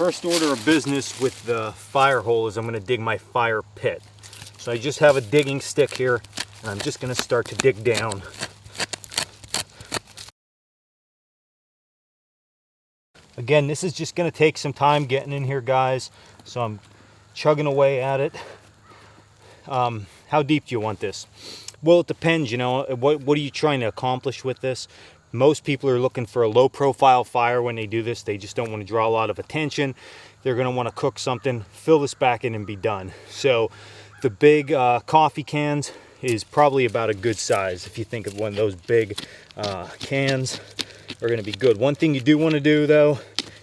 First order of business with the fire hole is I'm going to dig my fire pit. So I just have a digging stick here, and I'm just going to start to dig down. Again, this is just going to take some time getting in here, guys. So I'm chugging away at it. How deep do you want this? Well, it depends, you know. What are you trying to accomplish with this? Most people are looking for a low profile fire when they do this. They just don't want to draw a lot of attention. They're going to want to cook something, fill this back in and be done. So the big coffee cans is probably about a good size. If you think of one of those big cans, are going to be good. One thing you do want to do though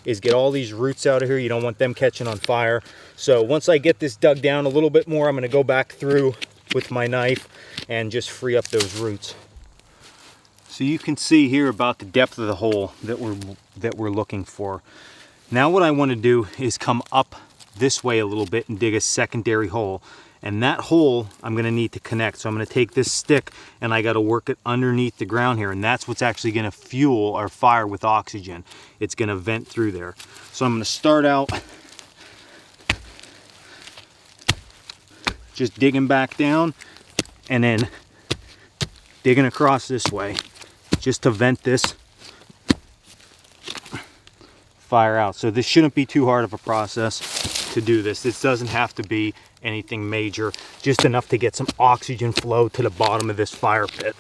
is get all these roots out of here. You don't want them catching on fire. So once I get this dug down a little bit more, I'm going to go back through with my knife and just free up those roots. So you can see here about the depth of the hole that we're looking for. Now what I want to do is come up this way a little bit and dig a secondary hole. And that hole I'm going to need to connect. So I'm going to take this stick and I got to work it underneath the ground here. And that's what's actually going to fuel our fire with oxygen. It's going to vent through there. So I'm going to start out just digging back down and then digging across this way just to vent this fire out. So this shouldn't be too hard of a process to do this. This doesn't have to be anything major, just enough to get some oxygen flow to the bottom of this fire pit.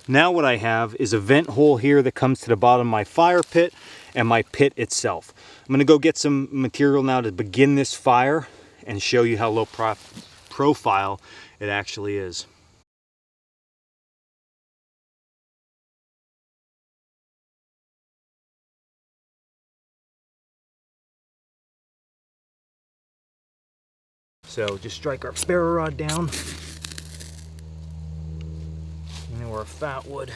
Now what I have is a vent hole here that comes to the bottom of my fire pit and my pit itself. I'm going to go get some material now to begin this fire and show you how low profile it actually is. So just strike our ferro rod down. And then we're a fat wood.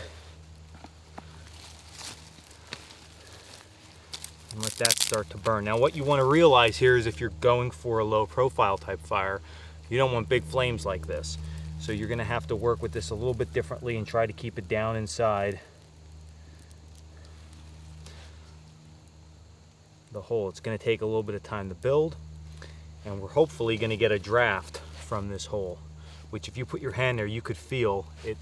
And let that start to burn. Now what you want to realize here is if you're going for a low profile type fire, you don't want big flames like this. So you're going to have to work with this a little bit differently and try to keep it down inside the hole. It's going to take a little bit of time to build. And we're hopefully going to get a draft from this hole, which if you put your hand there, you could feel it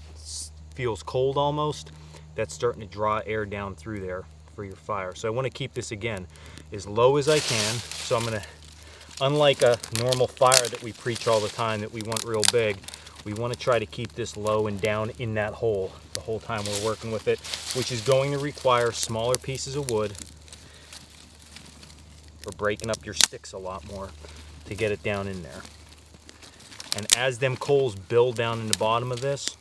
feels cold almost. That's starting to draw air down through there for your fire. So I want to keep this again as low as I can. So I'm going to, unlike a normal fire that we preach all the time that we want real big, we want to try to keep this low and down in that hole the whole time we're working with it, which is going to require smaller pieces of wood for breaking up your sticks a lot more to get it down in there. And as them coals build down in the bottom of this,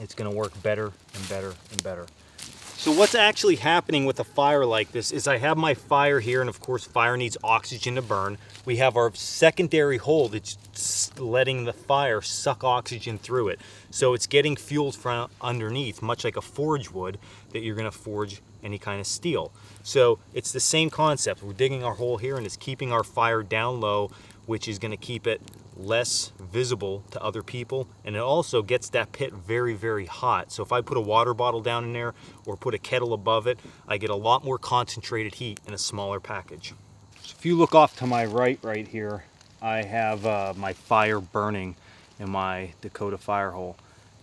it's going to work better and better and better. So what's actually happening with a fire like this is I have my fire here, and of course fire needs oxygen to burn. We have our secondary hole that's letting the fire suck oxygen through it. So it's getting fueled from underneath, much like a forge would that you're going to forge any kind of steel. So it's the same concept. We're digging our hole here and it's keeping our fire down low, which is going to keep it less visible to other people, and it also gets that pit very, very hot. So if I put a water bottle down in there or put a kettle above it, I get a lot more concentrated heat in a smaller package. So if you look off to my right here, I have my fire burning in my Dakota Fire Hole,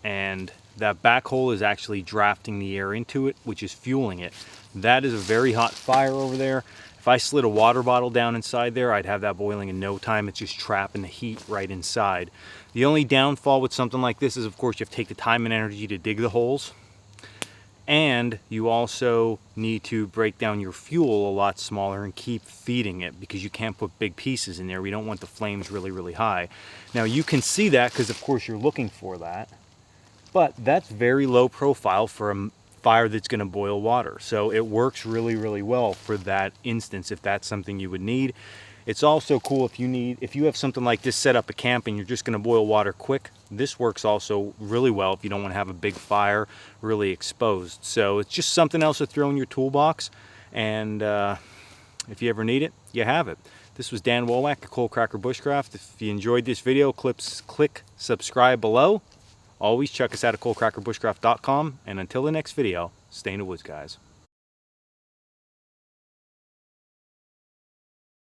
and that back hole is actually drafting the air into it, which is fueling it. That is a very hot fire over there. If I slid a water bottle down inside there, I'd have that boiling in no time. It's just trapping the heat right inside. The only downfall with something like this is, of course, you have to take the time and energy to dig the holes. And you also need to break down your fuel a lot smaller and keep feeding it, because you can't put big pieces in there. We don't want the flames really, really high. Now you can see that because, of course, you're looking for that. But that's very low profile for a fire that's going to boil water. So it works really, really well for that instance if that's something you would need. It's also cool if you have something like this set up at camp and you're just going to boil water quick. This works also really well if you don't want to have a big fire really exposed. So it's just something else to throw in your toolbox, and if you ever need it, you have it. This was Dan Wolak, the Coal Cracker Bushcraft. If you enjoyed this video, click subscribe below. Always check us out at coalcrackerbushcraft.com, and until the next video, stay in the woods, guys.